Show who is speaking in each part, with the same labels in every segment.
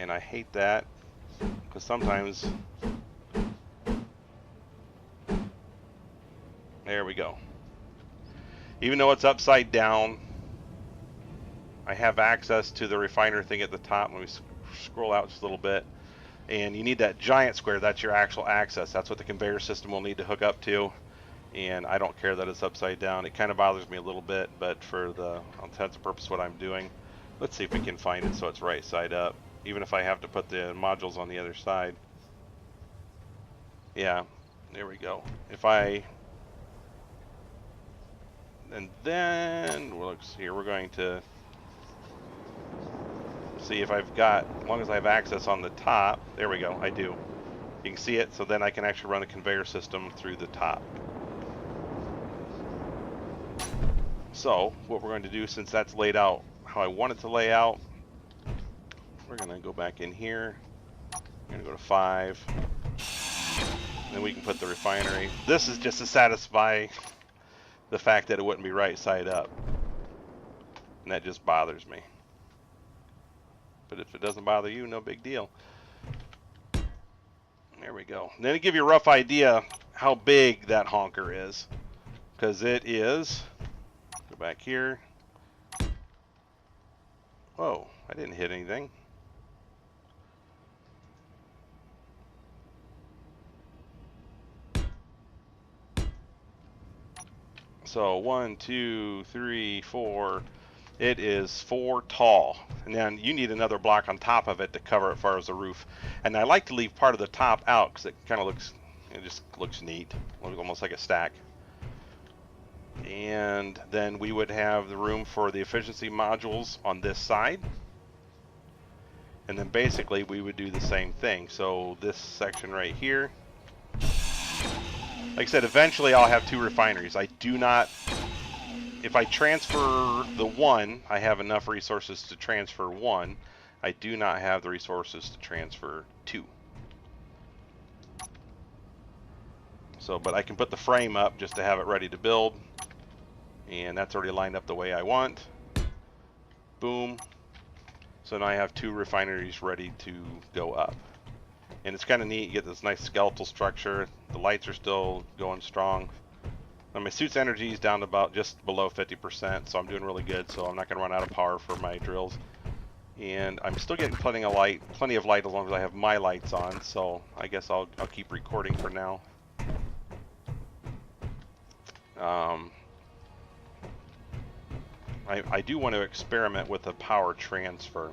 Speaker 1: and I hate that because sometimes, there we go. Even though it's upside down, I have access to the refiner thing at the top. Let me scroll out just a little bit. And you need that giant square. That's your actual access. That's what the conveyor system will need to hook up to. And I don't care that it's upside down. It kind of bothers me a little bit, but for the all intents and purposes what I'm doing, let's see if we can find it so it's right side up. Even if I have to put the modules on the other side. Yeah, there we go. If I... And then, well, looks here, we're going to see if I've got, as long as I have access on the top, there we go, I do. You can see it, so then I can actually run the conveyor system through the top. So, what we're going to do, since that's laid out how I want it to lay out, we're going to go back in here. We're going to go to 5. Then we can put the refinery. This is just to satisfy the fact that it wouldn't be right side up. And that just bothers me. But if it doesn't bother you, no big deal. There we go. And then to give you a rough idea how big that honker is. Because it is, go back here. Whoa, I didn't hit anything. So 1, 2, 3, 4. It is 4 tall, and then you need another block on top of it to cover it as far as the roof. And I like to leave part of the top out because it kind of looks, it just looks neat, looks almost like a stack. And then we would have the room for the efficiency modules on this side. And then basically we would do the same thing. So this section right here, like I said, eventually I'll have 2 refineries. I do not, if I transfer the one, I have enough resources to transfer 1. I do not have the resources to transfer 2. So, but I can put the frame up just to have it ready to build. And that's already lined up the way I want. Boom. So now I have 2 refineries ready to go up. And it's kind of neat, you get this nice skeletal structure. The lights are still going strong. Now my suit's energy is down to about just below 50%, so I'm doing really good, so I'm not going to run out of power for my drills. And I'm still getting plenty of light as long as I have my lights on, so I guess I'll keep recording for now. I do want to experiment with the power transfer.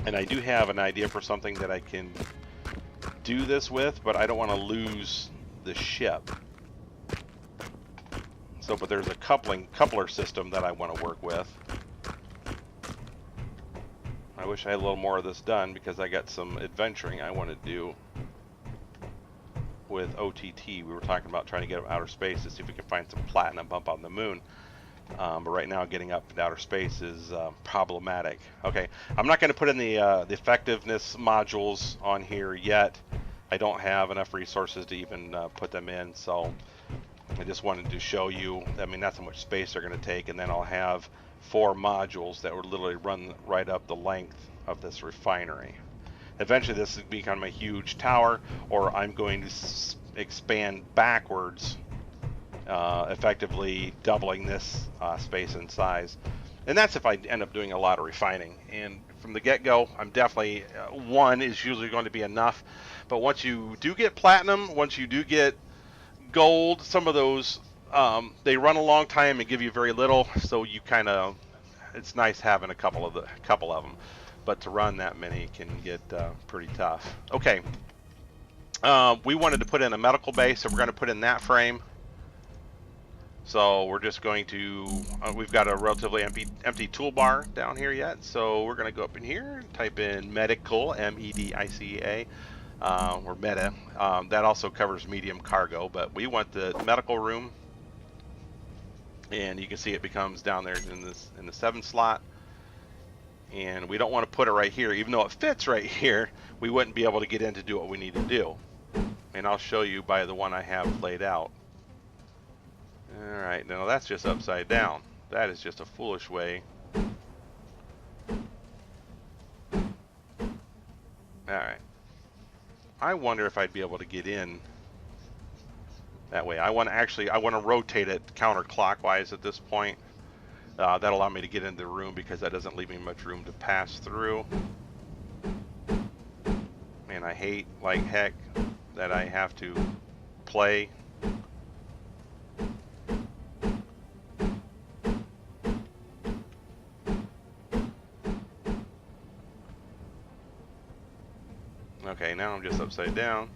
Speaker 1: And I do have an idea for something that I can do this with, but I don't want to lose the ship. So, but there's a coupler system that I want to work with. I wish I had a little more of this done because I got some adventuring I want to do with OTT. We were talking about trying to get up outer space to see if we can find some platinum bump on the moon. But right now getting up into outer space is problematic. Okay, I'm not going to put in the effectiveness modules on here yet. I don't have enough resources to even put them in, so I just wanted to show you. I mean, that's how much space they're going to take, and then I'll have 4 modules that would literally run right up the length of this refinery. Eventually this will become a huge tower, or I'm going to expand backwards, effectively doubling this space and size. And that's if I end up doing a lot of refining. And from the get-go, I'm definitely, 1 is usually going to be enough. But once you do get platinum, once you do get gold, some of those, they run a long time and give you very little. So you kind of, it's nice having a couple of them. But to run that many can get pretty tough. Okay. We wanted to put in a medical bay, so we're going to put in that frame. So we're just going to, we've got a relatively empty toolbar down here yet. So we're going to go up in here and type in medical, M-E-D-I-C-A, or meta. That also covers medium cargo, but we want the medical room. And you can see it becomes down there in the 7 slot. And we don't want to put it right here. Even though it fits right here, we wouldn't be able to get in to do what we need to do. And I'll show you by the one I have laid out. Alright, now that's just upside down. That is just a foolish way Alright. I wonder if I'd be able to get in that way. I want to rotate it counterclockwise at this point. That'll allow me to get into the room because that doesn't leave me much room to pass through. Man, I hate like heck that I have to play. Okay, now I'm just upside down.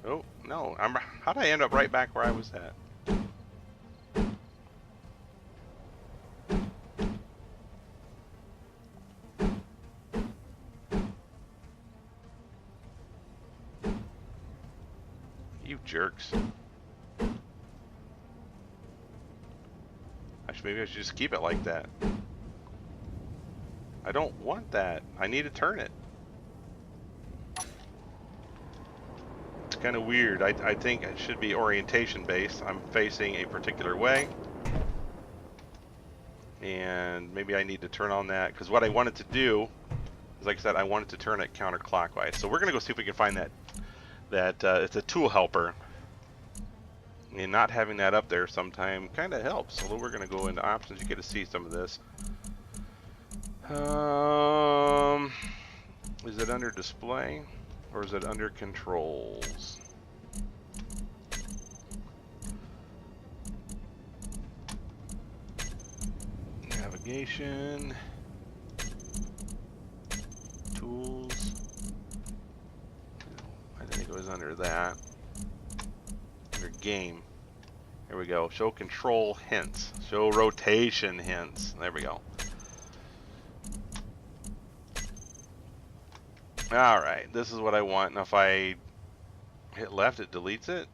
Speaker 1: Oh, no. How did I end up right back where I was at? You jerks. Actually, maybe I should just keep it like that. I don't want that. I need to turn it. It's kind of weird. I think it should be orientation based. I'm facing a particular way. And maybe I need to turn on that. Because what I wanted to do is, like I said, I wanted to turn it counterclockwise. So we're going to go see if we can find that. It's a tool helper. And not having that up there sometime kind of helps. Although we're going to go into options. You get to see some of this. Is it under display or is it under controls? Navigation, tools. I think it was under that. Under game. There we go. Show control hints. Show rotation hints. There we go. Alright, this is what I want. Now if I hit left, it deletes it.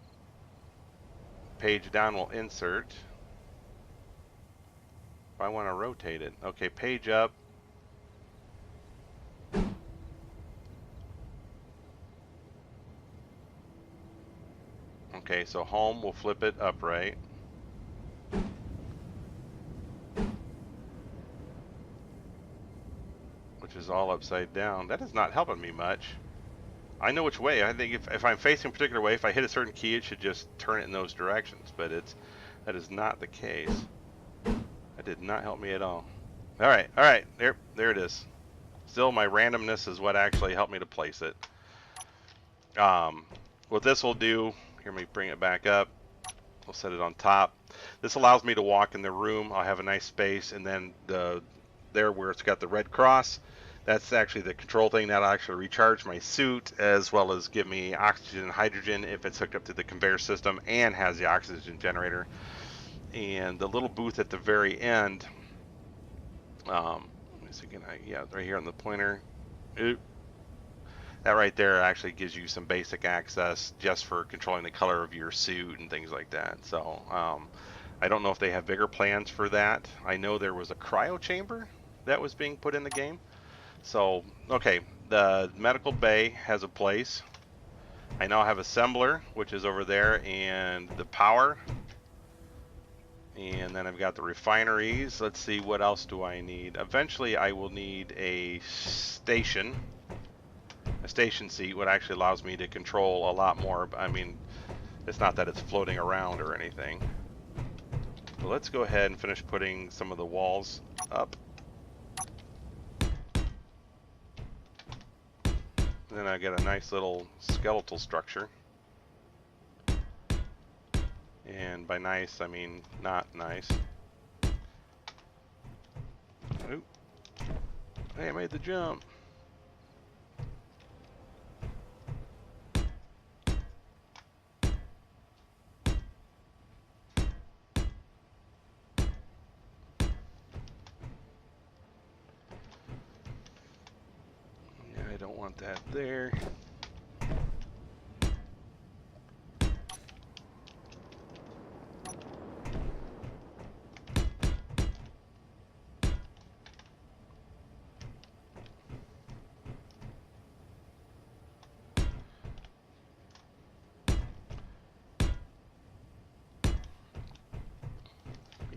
Speaker 1: Page down will insert. If I want to rotate it. Okay, page up. Okay, so home will flip it upright. Which is all upside down. That is not helping me much. I know which way. I think if I'm facing a particular way, if I hit a certain key, it should just turn it in those directions. But that is not the case. That did not help me at all. All right, there it is. Still, my randomness is what actually helped me to place it. What this will do, here, let me bring it back up. We'll set it on top. This allows me to walk in the room. I'll have a nice space, and then there where it's got the red cross, that's actually the control thing. That'll actually recharge my suit as well as give me oxygen and hydrogen if it's hooked up to the conveyor system and has the oxygen generator. And the little booth at the very end, let me see again, yeah, right here on the pointer. Oop. That right there actually gives you some basic access just for controlling the color of your suit and things like that. So I don't know if they have bigger plans for that. I know there was a cryo chamber that was being put in the game. So, okay, the medical bay has a place. I now have assembler, which is over there, and the power. And then I've got the refineries. Let's see, what else do I need? Eventually I will need a station. A station seat, what actually allows me to control a lot more. I mean, it's not that it's floating around or anything. So let's go ahead and finish putting some of the walls up. And then I get a nice little skeletal structure. And by nice, I mean not nice. Oop. Hey, I made the jump. Yeah, I don't want that there.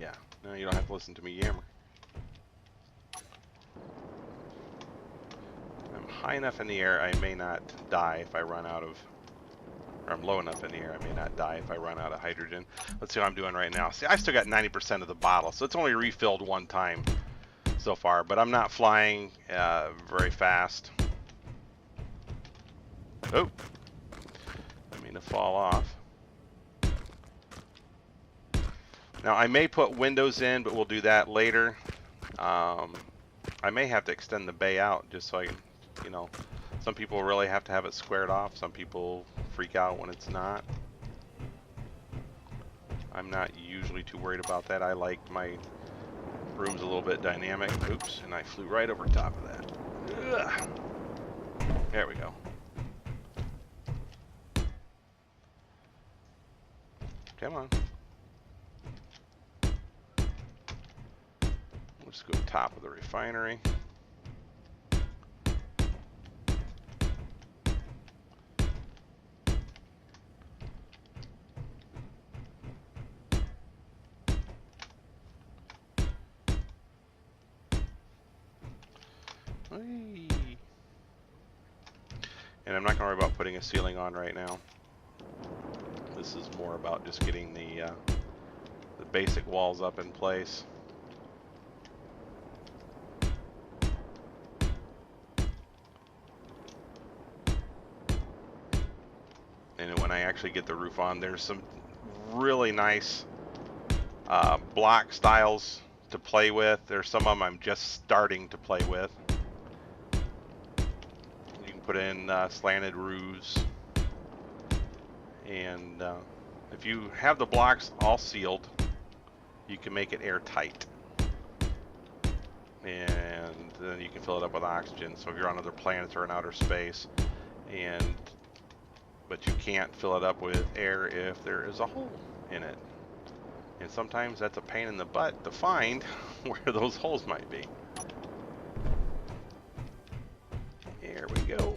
Speaker 1: Yeah, no, you don't have to listen to me yammer. I'm high enough in the air, I may not die if I run out of, or I'm low enough in the air, I may not die if I run out of hydrogen. Let's see what I'm doing right now. See, I still got 90% of the bottle, so it's only refilled one time so far, but I'm not flying very fast. Oh, I mean to fall off. Now I may put windows in, but we'll do that later. I may have to extend the bay out just so I can, you know, some people really have to have it squared off. Some people freak out when it's not. I'm not usually too worried about that. I like my rooms a little bit dynamic. Oops, and I flew right over top of that. Ugh. There we go. Come on. We'll just go top of the refinery. And I'm not going to worry about putting a ceiling on right now. This is more about just getting the basic walls up in place. And when I actually get the roof on, there's some really nice block styles to play with. There's some of them I'm just starting to play with. You can put in slanted roofs, and if you have the blocks all sealed, you can make it airtight, and then you can fill it up with oxygen. So if you're on other planets or in outer space, but you can't fill it up with air if there is a hole in it. And sometimes that's a pain in the butt to find where those holes might be. There we go.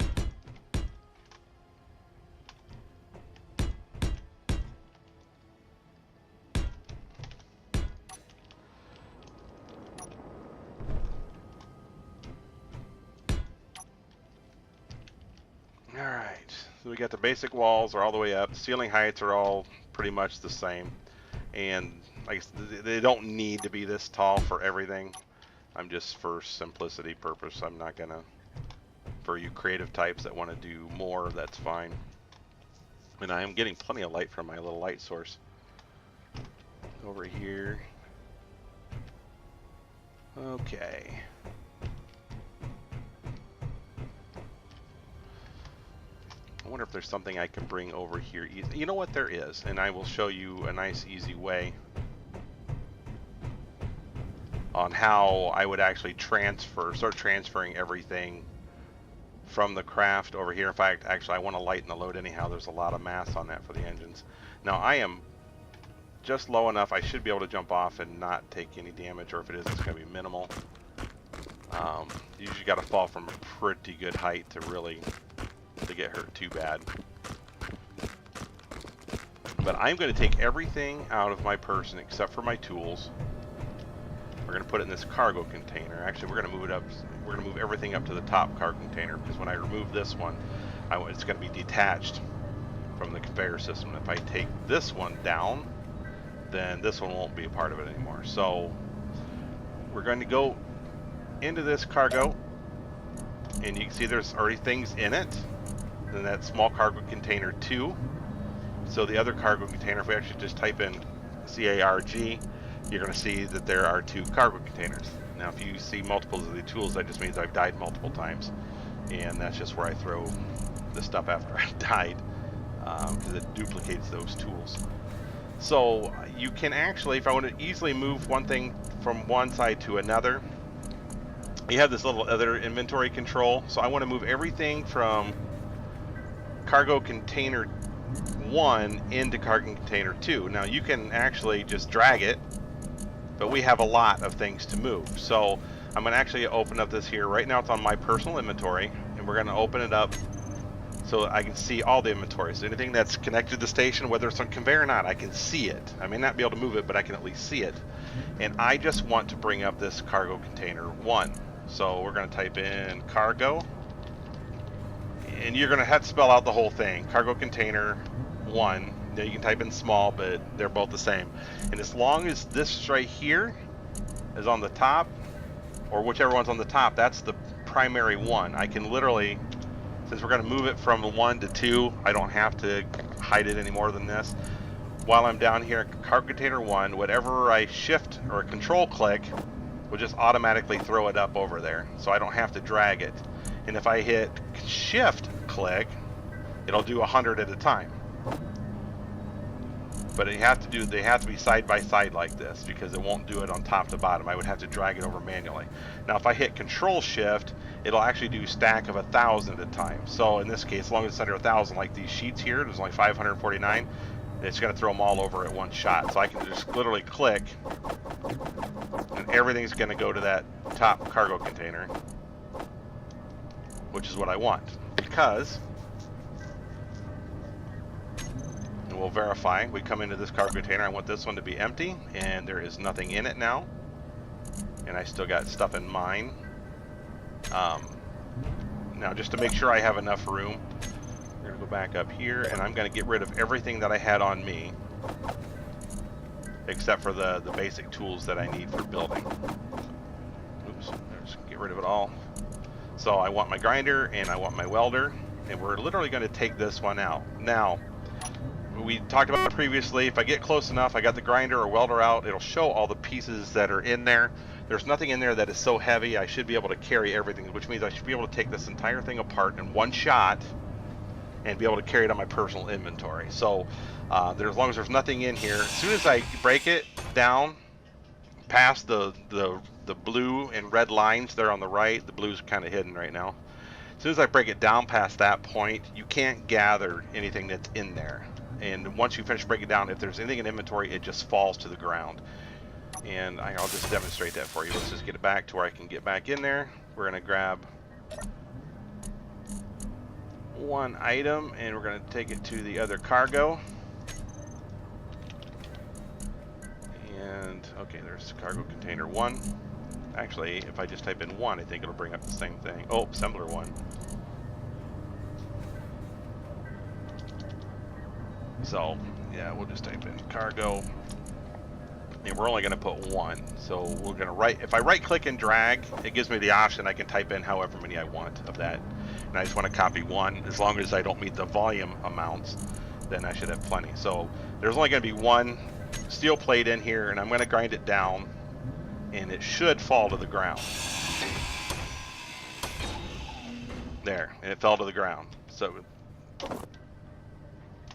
Speaker 1: Alright, so we got the basic walls are all the way up. The ceiling heights are all pretty much the same. And I guess they don't need to be this tall for everything. I'm just for simplicity purpose. I'm not gonna, for you creative types that want to do more, that's fine. And I am getting plenty of light from my little light source. Over here. Okay. I wonder if there's something I can bring over here. You know what, there is, and I will show you a nice easy way on how I would actually start transferring everything from the craft over here. In fact, actually I want to lighten the load anyhow. There's a lot of mass on that for the engines. Now I am just low enough, I should be able to jump off and not take any damage, or if it is, it's going to be minimal. You usually got to fall from a pretty good height to really get hurt too bad. But I'm going to take everything out of my person except for my tools. We're going to put it in this cargo container. Actually, we're going to move it up. We're going to move everything up to the top cargo container, because when I remove this one, it's going to be detached from the conveyor system. If I take this one down, then this one won't be a part of it anymore. So we're going to go into this cargo, and you can see there's already things in it. Then that small cargo container 2. So the other cargo container, if we actually just type in CARG, you're going to see that there are 2 cargo containers. Now if you see multiples of the tools, that just means I've died multiple times, and that's just where I throw the stuff after I've died, because it duplicates those tools. So you can actually, if I want to easily move one thing from one side to another, you have this little other inventory control. So I want to move everything from cargo container 1 into cargo container 2. Now you can actually just drag it, but we have a lot of things to move. So I'm going to actually open up this here. Right now it's on my personal inventory, and we're going to open it up so I can see all the inventory. So anything that's connected to the station, whether it's on conveyor or not, I can see it. I may not be able to move it, but I can at least see it. And I just want to bring up this cargo container 1. So we're going to type in cargo, and you're going to have to spell out the whole thing. Cargo container 1. Now you can type in small, but they're both the same. And as long as this right here is on the top, or whichever one's on the top, that's the primary one. I can literally, since we're going to move it from 1 to 2, I don't have to hide it any more than this. While I'm down here, cargo container 1, whatever I shift or control click will just automatically throw it up over there, so I don't have to drag it. And if I hit shift click, it'll do 100 at a time. But they have to be side by side like this, because it won't do it on top to bottom. I would have to drag it over manually. Now if I hit control shift, it'll actually do stack of 1,000 at a time. So in this case, as long as it's under 1,000, like these sheets here, there's only 549, it's going to throw them all over at one shot. So I can just literally click, and everything's going to go to that top cargo container, which is what I want. Because, and we'll verify, we come into this cargo container, I want this one to be empty, and there is nothing in it now. And I still got stuff in mine. Now just to make sure I have enough room, we're going to go back up here, and I'm going to get rid of everything that I had on me, except for the basic tools that I need for building. Oops, just get rid of it all. So I want my grinder, and I want my welder, and we're literally going to take this one out. Now, we talked about previously, if I get close enough, I got the grinder or welder out, it'll show all the pieces that are in there. There's nothing in there that is so heavy, I should be able to carry everything, which means I should be able to take this entire thing apart in one shot and be able to carry it on my personal inventory. So as long as there's nothing in here, as soon as I break it down past the blue and red lines there on the right, the blue's kind of hidden right now. As soon as I break it down past that point, you can't gather anything that's in there. And once you finish breaking it down, if there's anything in inventory, it just falls to the ground. And I'll just demonstrate that for you. Let's just get it back to where I can get back in there. We're going to grab one item, and we're going to take it to the other cargo. And, okay, there's cargo container 1. Actually, if I just type in 1, I think it'll bring up the same thing. Oh, assembler 1. So, yeah, we'll just type in cargo. And we're only going to put 1. So we're going to if I right click and drag, it gives me the option. I can type in however many I want of that. And I just want to copy 1. As long as I don't meet the volume amounts, then I should have plenty. So there's only going to be 1 steel plate in here, and I'm going to grind it down, and it should fall to the ground. There, and it fell to the ground. So,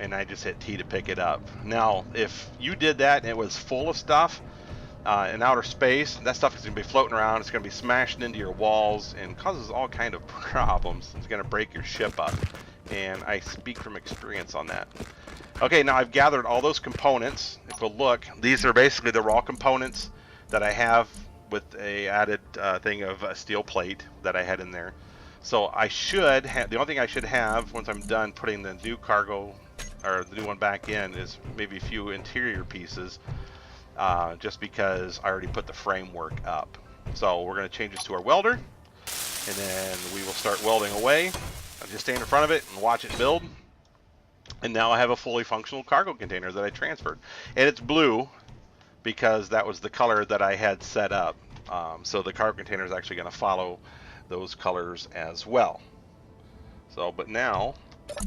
Speaker 1: and I just hit T to pick it up. Now, if you did that and it was full of stuff in outer space, that stuff is going to be floating around. It's going to be smashing into your walls and causes all kind of problems. It's going to break your ship up, and I speak from experience on that. Okay, now I've gathered all those components. If we'll look, these are basically the raw components that I have with a added thing of steel plate that I had in there. So I should have, the only thing I should have once I'm done putting the new cargo or the new one back in is maybe a few interior pieces, just because I already put the framework up. So we're going to change this to our welder, and then we will start welding away. I'll just stand in front of it and watch it build. And now I have a fully functional cargo container that I transferred. And it's blue because that was the color that I had set up. So the cargo container is actually going to follow those colors as well. So, but now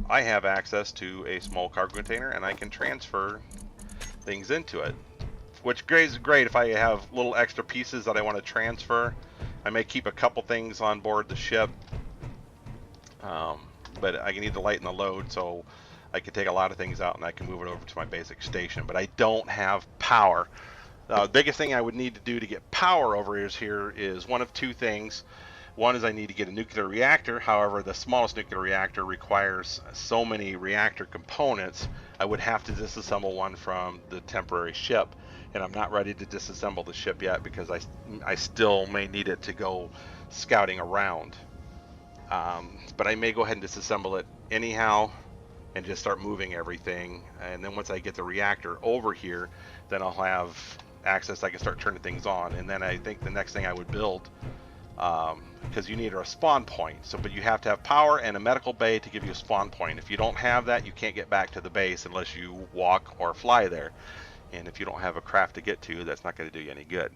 Speaker 1: I have access to a small cargo container, and I can transfer things into it, which is great if I have little extra pieces that I want to transfer. I may keep a couple things on board the ship, but I need to lighten the load, so I can take a lot of things out and I can move it over to my basic station. But I don't have power. The biggest thing I would need to do to get power over here is one of two things. One is I need to get a nuclear reactor. However, the smallest nuclear reactor requires so many reactor components, I would have to disassemble one from the temporary ship. And I'm not ready to disassemble the ship yet because I still may need it to go scouting around. But I may go ahead and disassemble it anyhow and just start moving everything. And then once I get the reactor over here, then I'll have access. I can start turning things on. And then I think the next thing I would build because you need a spawn point. So, but you have to have power and a medical bay to give you a spawn point. If you don't have that, you can't get back to the base unless you walk or fly there. And if you don't have a craft to get to, that's not going to do you any good.